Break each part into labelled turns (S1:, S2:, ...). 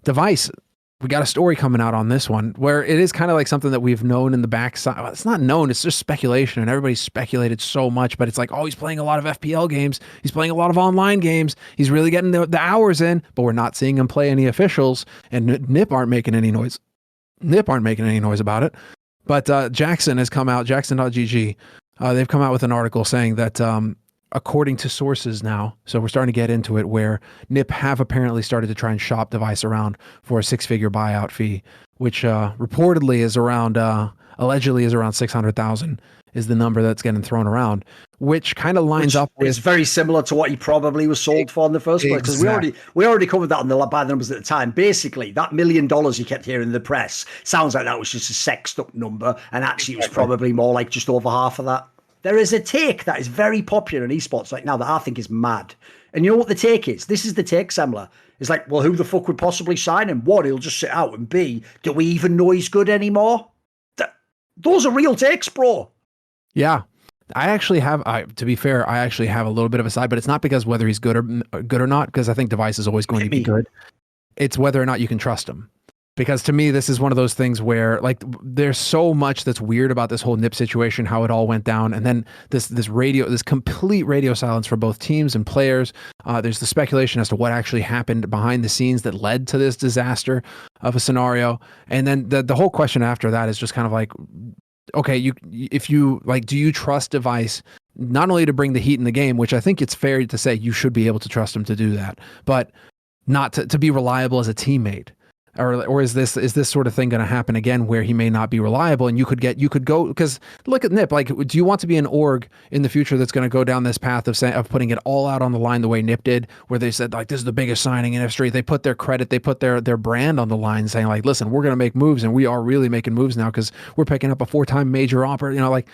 S1: dev1ce, we got a story coming out on this one where it is kind of like something that we've known in the backside. Well, it's not known, it's just speculation, and everybody's speculated so much, but it's like, oh, he's playing a lot of FPL games. He's playing a lot of online games. He's really getting the hours in, but we're not seeing him play any officials, and NIP aren't making any noise. NIP aren't making any noise about it. But Jackson has come out, Jackson.gg, they've come out with an article saying that according to sources now, so we're starting to get into it, where NIP have apparently started to try and shop dev1ce around for a 6-figure buyout fee, which reportedly is around, allegedly is around 600,000 is the number that's getting thrown around, which kind of lines up with...
S2: It's very similar to what he probably was sold for in the first place, because we already covered that on by the numbers at the time. Basically, that $1 million you kept hearing in the press sounds like that was just a sexed up number, and actually it was probably more like just over half of that. There is a take that is very popular in esports right now that I think is mad. And you know what the take is? This is the take, Semmler. It's like, well, who the fuck would possibly sign him? One, he'll just sit out, and B, do we even know he's good anymore? Those are real takes, bro.
S1: Yeah. I actually have, to be fair, I actually have a little bit of a side, but it's not because whether he's good or not, because I think dev1ce is always going to be good. It's whether or not you can trust him. Because to me, this is one of those things where, like, there's so much that's weird about this whole NIP situation, how it all went down, and then this complete radio silence for both teams and players. There's the speculation as to what actually happened behind the scenes that led to this disaster of a scenario, and then the whole question after that is just kind of like, okay, do you trust dev1ce not only to bring the heat in the game, which I think it's fair to say you should be able to trust him to do that, but not to be reliable as a teammate. Or is this sort of thing going to happen again where he may not be reliable, and you could go, because look at NIP, like, do you want to be an org in the future that's going to go down this path of putting it all out on the line the way NIP did, where they said, like, this is the biggest signing in history. They put their credit, they put their brand on the line, saying, like, listen, we're going to make moves, and we are really making moves now because we're picking up a 4-time major opera. You know, like,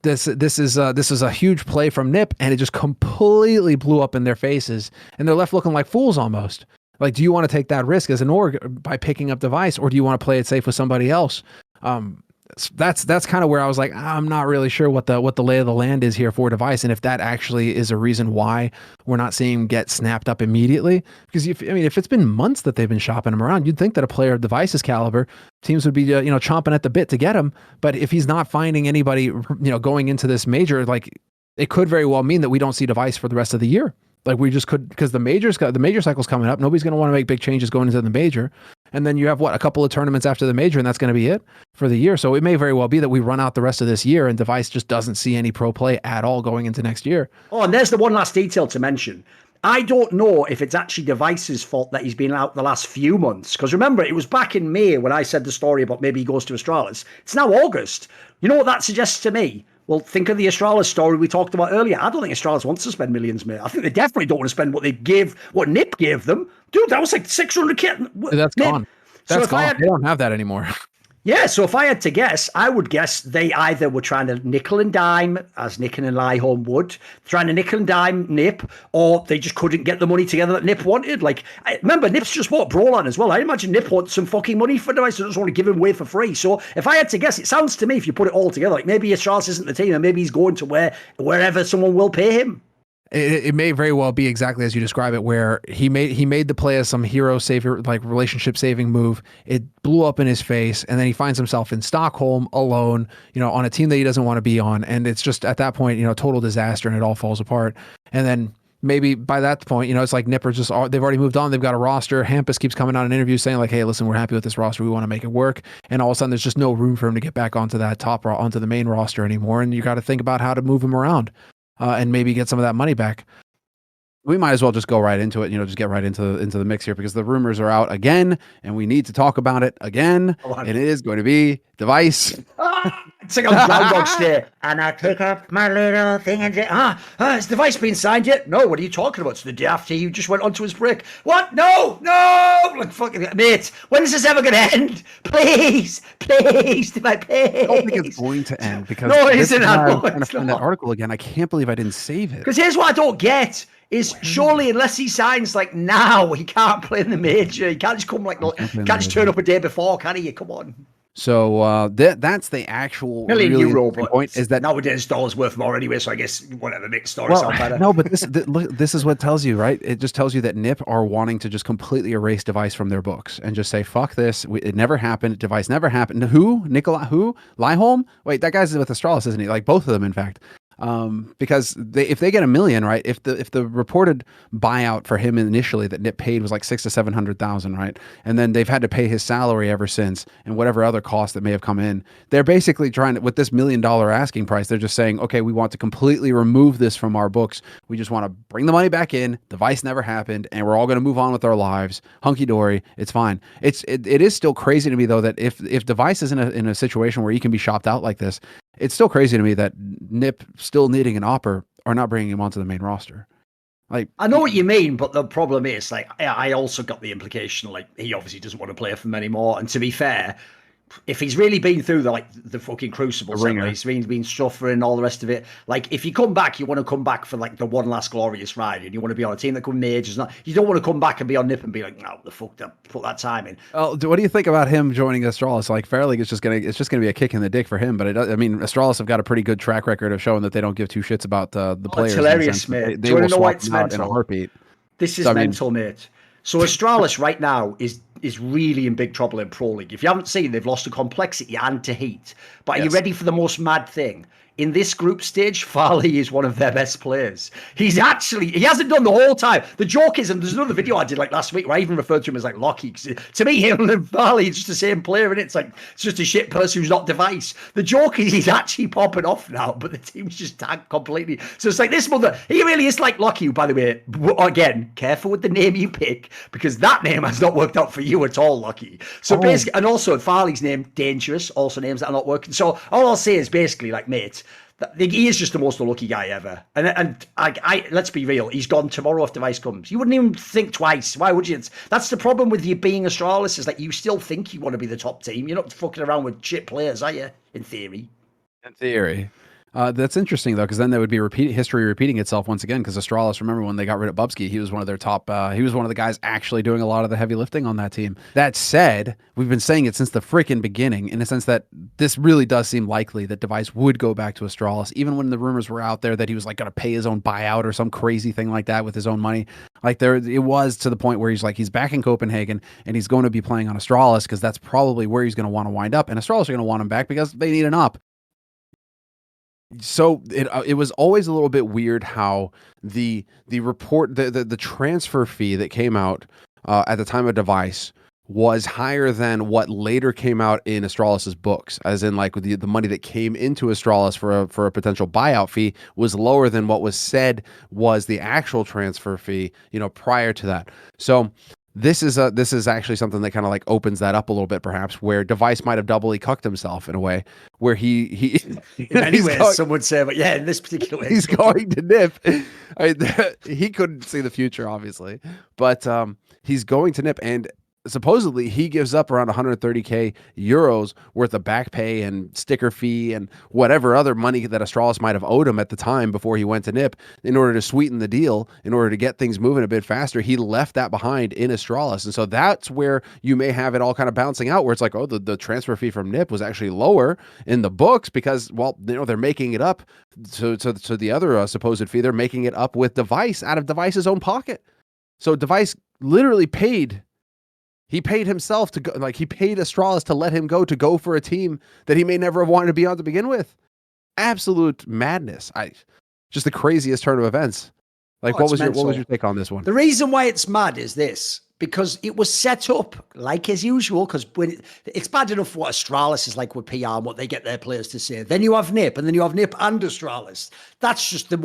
S1: this is a huge play from NIP, and it just completely blew up in their faces, and they're left looking like fools almost. Like, do you want to take that risk as an org by picking up dev1ce, or do you want to play it safe with somebody else? That's kind of where I was like, I'm not really sure what the lay of the land is here for dev1ce, and if that actually is a reason why we're not seeing him get snapped up immediately. Because if it's been months that they've been shopping him around, you'd think that a player of dev1ce's caliber, teams would be chomping at the bit to get him. But if he's not finding anybody, going into this major, like, it could very well mean that we don't see dev1ce for the rest of the year. Like, we just could, because the major cycle's coming up. Nobody's going to want to make big changes going into the major. And then you have a couple of tournaments after the major, and that's going to be it for the year. So it may very well be that we run out the rest of this year and dev1ce just doesn't see any pro play at all going into next year.
S2: Oh, and there's the one last detail to mention. I don't know if it's actually dev1ce's fault that he's been out the last few months. Because remember, it was back in May when I said the story about maybe he goes to Astralis. It's now August. You know what that suggests to me? Well, think of the Astralis story we talked about earlier. I don't think Astralis wants to spend millions, mate. I think they definitely don't want to spend what NIP gave them. Dude, that was like 600K.
S1: That's gone. That's gone. They don't have that anymore.
S2: Yeah, so if I had to guess, I would guess they either were trying to nickel and dime, as Nick and Lyholm would, trying to nickel and dime NIP, or they just couldn't get the money together that NIP wanted. Like, remember, NIP's just bought Brawlan as well. I imagine NIP wants some fucking money for dev1ce, so they just want to give him away for free. So if I had to guess, it sounds to me, if you put it all together, like maybe Astralis isn't the team, and maybe he's going to wherever someone will pay him.
S1: It may very well be exactly as you describe it, where he made the play as some hero saver, like relationship saving move. It blew up in his face, and then he finds himself in Stockholm alone, on a team that he doesn't want to be on, and it's just at that point, total disaster, and it all falls apart. And then maybe by that point, it's like Nipper's they've already moved on. They've got a roster. Hampus keeps coming out in interviews saying, like, hey, listen, we're happy with this roster. We want to make it work. And all of a sudden, there's just no room for him to get back onto onto the main roster anymore. And you got to think about how to move him around. And maybe get some of that money back. We might as well just go right into it, just get right into the mix here, because the rumors are out again, and we need to talk about it again. And it is going to be dev1ce.
S2: It's like a Groundhog Day. And I took up my little thing and say, is dev1ce been signed yet? No, what are you talking about? It's the day after he just went onto his break. What? No! Like, fucking, mate, when is this ever going to end? Please, my pay.
S1: I don't think it's going to end, because
S2: no, it isn't.
S1: I'm trying to find that article again. I can't believe I didn't save it.
S2: Because here's what I don't get. Is surely, unless he signs like now, he can't play in the major. He can't just come can't just turn up a day before, can he? Come on.
S1: So that's the actual
S2: million
S1: really
S2: euro,
S1: interesting
S2: but
S1: point is that
S2: nowadays dollars worth more anyway. So I guess whatever makes story
S1: well,
S2: sound better.
S1: no, but this is what tells you, right? It just tells you that NIP are wanting to just completely erase device from their books and just say fuck this. It never happened. Device never happened. Who? Nikolai? Who? Lyholm? Wait, that guy's with Astralis, isn't he? Like both of them, in fact. Because if they get $1 million, right? If the reported buyout for him initially that NIP paid was like 600,000 to 700,000, right? And then they've had to pay his salary ever since and whatever other costs that may have come in. They're basically trying to, with this $1 million asking price, they're just saying, okay, we want to completely remove this from our books. We just want to bring the money back in. Device never happened, and we're all going to move on with our lives. Hunky dory, it's fine. It is still crazy to me though that if Device is in a situation where he can be shopped out like this, it's still crazy to me that NIP still needing an opper are not bringing him onto the main roster. Like,
S2: I know what you mean, but the problem is, like, I also got the implication, like, he obviously doesn't want to play for them anymore. And to be fair, if he's really been through the fucking crucible, he's been suffering all the rest of it. Like, if you come back, you want to come back for like the one last glorious ride, and you want to be on a team that can majors. You don't want to come back and be on NIP and be like, no, the fuck that, put that time in.
S1: Well, what do you think about him joining Astralis? Like, Fairleague is it's just gonna be a kick in the dick for him. But I mean, Astralis have got a pretty good track record of showing that they don't give two shits about the players.
S2: It's hilarious, mate.
S1: They will swap them out in a heartbeat.
S2: This is mental, mate. So Astralis right now is really in big trouble in Pro League. If you haven't seen, they've lost to complexity and to heat. But are you ready for the most mad thing? In this group stage, Farley is one of their best players. He hasn't done the whole time. The joke is, and there's another video I did like last week where I even referred to him as like Lockie. To me, him and Farley is just the same player, and it's just a shit person who's not Device. The joke is he's actually popping off now, but the team's just tanked completely. So it's like this mother, he really is like Lockie, by the way. Again, careful with the name you pick, because that name has not worked out for you at all, Lockie. So basically, and also Farley's name, Dangerous, also names that are not working. So all I'll say is basically, like, mate, he is just the most unlucky guy ever. And I let's be real, he's gone tomorrow if Device comes. You wouldn't even think twice. Why would you? That's the problem with you being Astralis, is that you still think you want to be the top team. You're not fucking around with shit players, are you? In theory.
S1: In theory. That's interesting though, because then there would be history repeating itself once again. Because Astralis, remember when they got rid of Bubsky, he was one of their top. He was one of the guys actually doing a lot of the heavy lifting on that team. That said, we've been saying it since the freaking beginning, in the sense that this really does seem likely that Device would go back to Astralis, even when the rumors were out there that he was like going to pay his own buyout or some crazy thing like that with his own money. Like it was to the point where he's back in Copenhagen and he's going to be playing on Astralis because that's probably where he's going to want to wind up, and Astralis are going to want him back because they need an op. So it was always a little bit weird how the report, the transfer fee that came out at the time of Device was higher than what later came out in Astralis's books, as in like the money that came into Astralis for a potential buyout fee was lower than what was said was the actual transfer fee, prior to that. So this is actually something that kind of like opens that up a little bit, perhaps, where Device might have doubly cucked himself in a way, where he
S2: in many ways, some would say, but yeah, in this particular way,
S1: he's going to NIP. He couldn't see the future, obviously, but he's going to NIP, and supposedly he gives up around 130k euros worth of back pay and sticker fee and whatever other money that Astralis might have owed him at the time before he went to NIP in order to sweeten the deal, in order to get things moving a bit faster. He left that behind in Astralis. And so that's where you may have it all kind of bouncing out, where it's like, oh, the transfer fee from NIP was actually lower in the books because, well, they're making it up to the other supposed fee. They're making it up with Device out of Device's own pocket. So Device literally paid himself to go, like he paid Astralis to let him go for a team that he may never have wanted to be on to begin with. Absolute madness. Just the craziest turn of events. Like, what was your take on this one?
S2: The reason why it's mad is this, because it was set up like as usual, because it's bad enough what Astralis is like with PR and what they get their players to say. Then you have NIP, and then you have NIP and Astralis. That's just the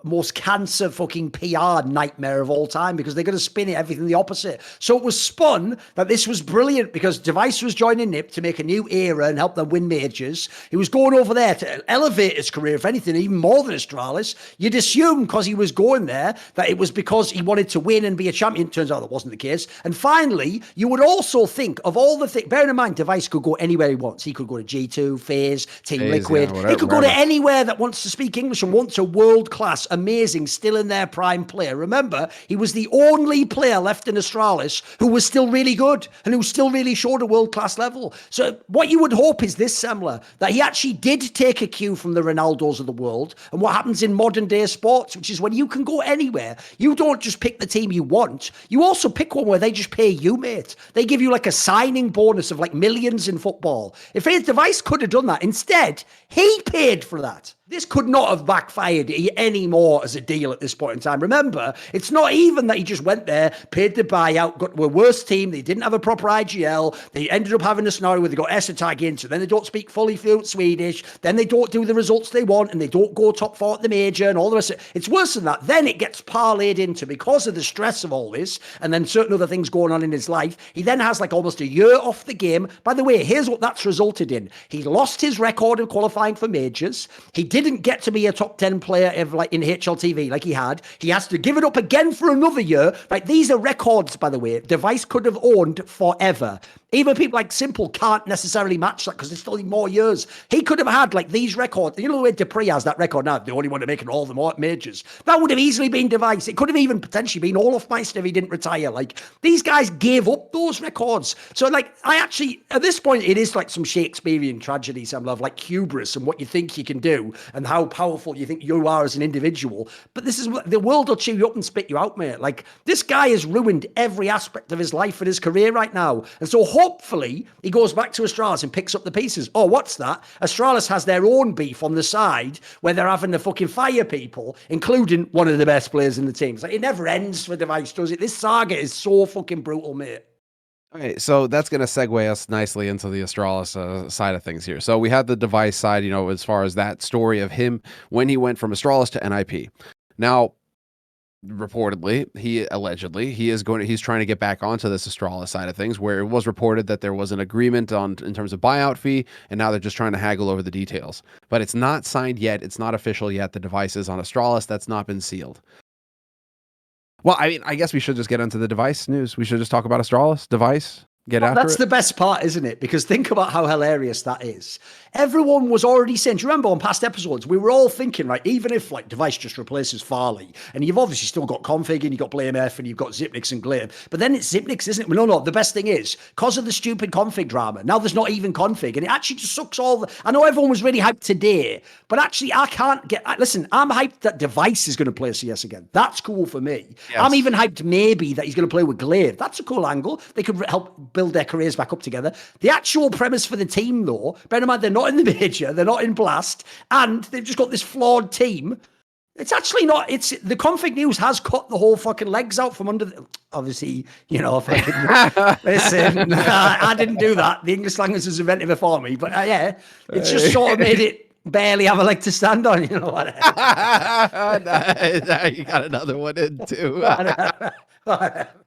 S2: most cancer fucking PR nightmare of all time, because they're going to spin it everything the opposite. So it was spun that this was brilliant because Device was joining NIP to make a new era and help them win majors. He was going over there to elevate his career, if anything, even more than Astralis. You'd assume because he was going there that it was because he wanted to win and be a champion. Turns out that wasn't the case. And finally, you would also think of all the things, bearing in mind, Device could go anywhere he wants. He could go to G2, FaZe, Team Liquid. He could go to anywhere that wants to speak English and wants a world-class, amazing, still in their prime player. Remember, he was the only player left in Astralis who was still really good and who still really showed a world-class level. So what you would hope is this, Semmler, that he actually did take a cue from the Ronaldos of the world and what happens in modern-day sports, which is when you can go anywhere. You don't just pick the team you want. You also pick one where they just pay you, mate. They give you like a signing bonus of like millions in football. If device could have done that, instead, he paid for that. This could not have backfired any more as a deal at this point in time. Remember, it's not even that he just went there, paid the buyout, got to a worse team. They didn't have a proper IGL. They ended up having a scenario where they got Essetag in, so then they don't speak fully fluent Swedish. Then they don't do the results they want, and they don't go top 4 at the major and all the rest of it. It's worse than that. Then it gets parlayed into, because of the stress of all this, and then certain other things going on in his life, he then has like almost a year off the game. By the way, here's what that's resulted in. He lost his record of qualifying for majors. He didn't get to be a top 10 player like in HLTV like he had. He has to give it up again for another year. Right? These are records, by the way, dev1ce could have owned forever. Even people like Simple can't necessarily match that because there's still more years. He could have had like these records. You know the way Dupree has that record now, the only one to make it all the majors. That would have easily been dev1ce. It could have even potentially been Olaf Meister if he didn't retire. Like, these guys gave up those records. So like, I actually, at this point, it is like some Shakespearean tragedy, some love, like hubris and what you think you can do and how powerful you think you are as an individual. But this is what the world will chew you up and spit you out, mate. Like, this guy has ruined every aspect of his life and his career right now. And so hopefully he goes back to Astralis and picks up the pieces. Oh, what's that? Astralis has their own beef on the side where they're having to fucking fire people, including one of the best players in the team. It's like, it never ends for dev1ce, does it? This saga is so fucking brutal, mate.
S3: Okay, so that's going to segue us nicely into the Astralis side of things here. So we had the dev1ce side, you know, as far as that story of him when he went from Astralis to NIP. Now, reportedly, he's trying to get back onto this Astralis side of things, where it was reported that there was an agreement in terms of buyout fee, and now they're just trying to haggle over the details. But it's not signed yet. It's not official yet. The dev1ce is on Astralis. That's not been sealed. Well, I mean, I guess we should just get into the dev1ce news. We should just talk about Astralis, dev1ce, get after it.
S2: That's the best part, isn't it? Because think about how hilarious that is. Everyone was already saying, do you remember on past episodes, we were all thinking, right, even if like dev1ce just replaces Farley, and you've obviously still got Config, and you've got Blame F, and you've got Zipnix and Glaive, but then it's Zipnix, isn't it? Well, no, the best thing is, because of the stupid Config drama, now there's not even Config, and it actually just sucks all the... I know everyone was really hyped today, but actually I can't get... Listen, I'm hyped that dev1ce is going to play CS again. That's cool for me. Yes. I'm even hyped maybe that he's going to play with Glaive. That's a cool angle. They could help build their careers back up together. The actual premise for the team, though, bear in mind, they're not in the major, they're not in Blast, and they've just got this flawed team. It's actually not, it's the Config news has cut the whole fucking legs out from under the, obviously, you know, listen, I didn't do that. The English language was invented before me, but yeah, it's just sort of made it barely have a leg to stand on, you know what?
S3: You got another one in too.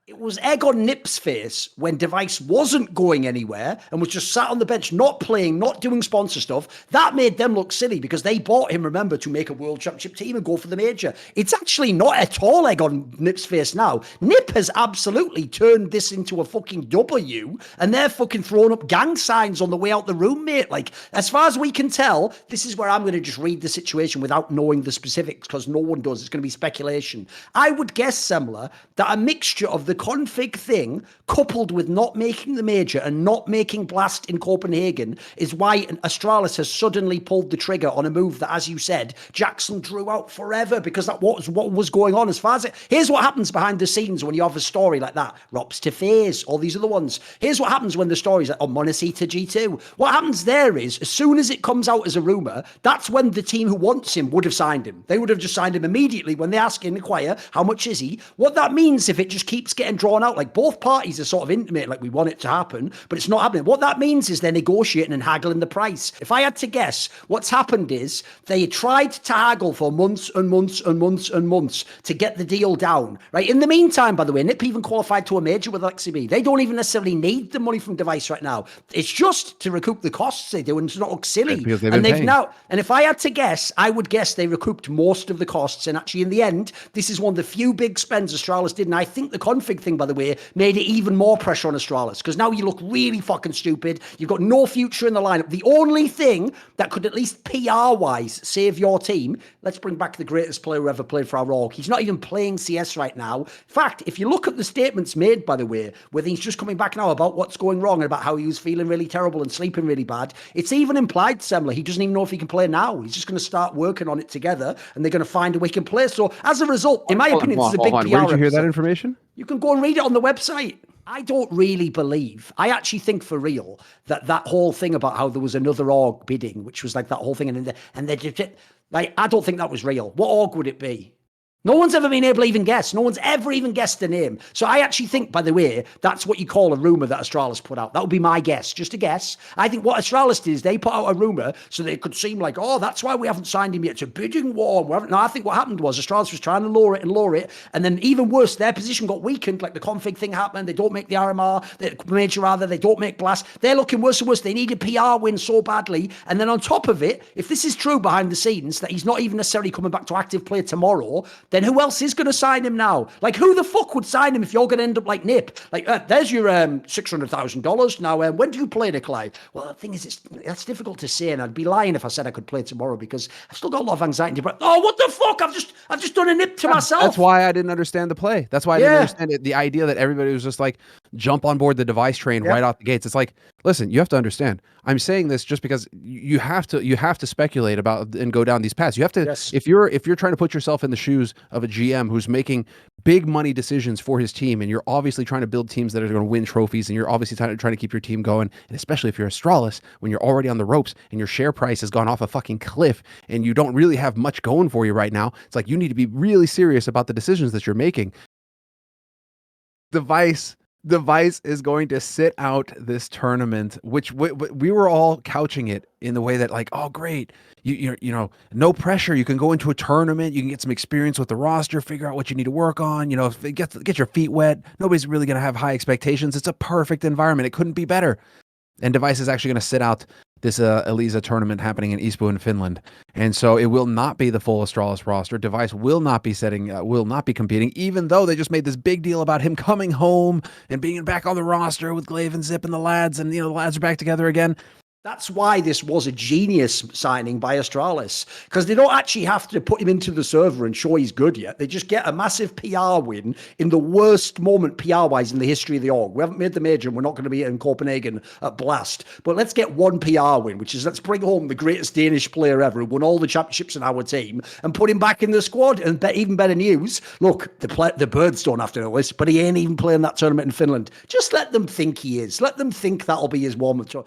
S2: It was egg on Nip's face when dev1ce wasn't going anywhere and was just sat on the bench, not playing, not doing sponsor stuff. That made them look silly because they bought him, remember, to make a world championship team and go for the major. It's actually not at all egg on Nip's face now. Nip has absolutely turned this into a fucking W, and they're fucking throwing up gang signs on the way out the room, mate. Like, as far as we can tell, this is where I'm going to just read the situation without knowing the specifics because no one does. It's going to be speculation. I would guess, Semmler, that a mixture of the Config thing coupled with not making the major and not making Blast in Copenhagen is why Astralis has suddenly pulled the trigger on a move that, as you said, Jackson drew out forever because that was what was going on. As far as here's what happens behind the scenes when you have a story like that. Rops to FaZe, all these other ones. Here's what happens when the story's like, oh, Monacy to G2. What happens there is, as soon as it comes out as a rumor, that's when the team who wants him would have signed him. They would have just signed him immediately when they ask in Inquire, how much is he? What that means, if it just keeps getting drawn out, like both parties are sort of intimate, like we want it to happen, but it's not happening. What that means is they're negotiating and haggling the price. If I had to guess, what's happened is they tried to haggle for months and months and months and months to get the deal down, right? In the meantime, by the way, Nip even qualified to a major with LexiB. They don't even necessarily need the money from dev1ce right now. It's just to recoup the costs they do, and it's not look silly. And they've now, and if I had to guess, I would guess they recouped most of the costs, and actually in the end, this is one of the few big spends Astralis did, and I think the Config config thing, by the way, made it even more pressure on Astralis, because now you look really fucking stupid. You've got no future in the lineup. The only thing that could at least PR-wise save your team, let's bring back the greatest player who ever played for our org. He's not even playing CS right now. In fact, if you look at the statements made, by the way, where he's just coming back now about what's going wrong and about how he was feeling really terrible and sleeping really bad, it's even implied, Semmler, he doesn't even know if he can play now. He's just going to start working on it together, and they're going to find a way he can play. So as a result, in my opinion, this is a big PR.
S3: Where did you hear that information?
S2: You can go and read it on the website. I don't really believe, I actually think for real, that whole thing about how there was another org bidding, which was like that whole thing, and they did it, like, I don't think that was real. What org would it be? No one's ever been able to even guess. No one's ever even guessed the name. So I actually think, by the way, that's what you call a rumor that Astralis put out. That would be my guess, just a guess. I think what Astralis did is they put out a rumor so that it could seem like, oh, that's why we haven't signed him yet. It's a bidding war. No, I think what happened was Astralis was trying to lower it. And then even worse, their position got weakened. Like the config thing happened. They don't make the RMR, the major rather. They don't make blast. They're looking worse and worse. They need a PR win so badly. And then on top of it, if this is true behind the scenes, that he's not even necessarily coming back to active play tomorrow, then who else is going to sign him now? Like, who the fuck would sign him if you're going to end up like Nip? Like, there's your $600,000. Now, when do you play, Nikolai? Well, the thing is, that's difficult to say, and I'd be lying if I said I could play tomorrow because I've still got a lot of anxiety. But oh, what the fuck? I've just done a Nip to myself.
S3: That's why I didn't understand the play. That's why I didn't understand it. The idea that everybody was just like, jump on board the device train right out the gates. It's like, listen, you have to understand. I'm saying this just because you have to speculate about and go down these paths. You have to, if you're trying to put yourself in the shoes of a GM who's making big money decisions for his team, and you're obviously trying to build teams that are going to win trophies, and you're obviously trying to keep your team going, and especially if you're Astralis, when you're already on the ropes and your share price has gone off a fucking cliff and you don't really have much going for you right now, it's like you need to be really serious about the decisions that you're making. Device is going to sit out this tournament, which we were all couching it in the way that, like, oh great, you know, no pressure, you can go into a tournament, you can get some experience with the roster, figure out what you need to work on, you know, get your feet wet. Nobody's really going to have high expectations. It's a perfect environment. It couldn't be better. And Device is actually going to sit out this Elisa tournament happening in Espoo in Finland. And so it will not be the full Astralis roster. Device will not be competing, even though they just made this big deal about him coming home and being back on the roster with Glaive and Zip and the lads, and, you know, the lads are back together again.
S2: That's why this was a genius signing by Astralis, because they don't actually have to put him into the server and show he's good yet. They just get a massive PR win in the worst moment PR-wise in the history of the org. We haven't made the major, and we're not going to be in Copenhagen at Blast. But let's get one PR win, which is let's bring home the greatest Danish player ever who won all the championships in our team and put him back in the squad. And even better news, look, the birds don't have to know this, but he ain't even playing that tournament in Finland. Just let them think he is. Let them think that'll be his warm-up.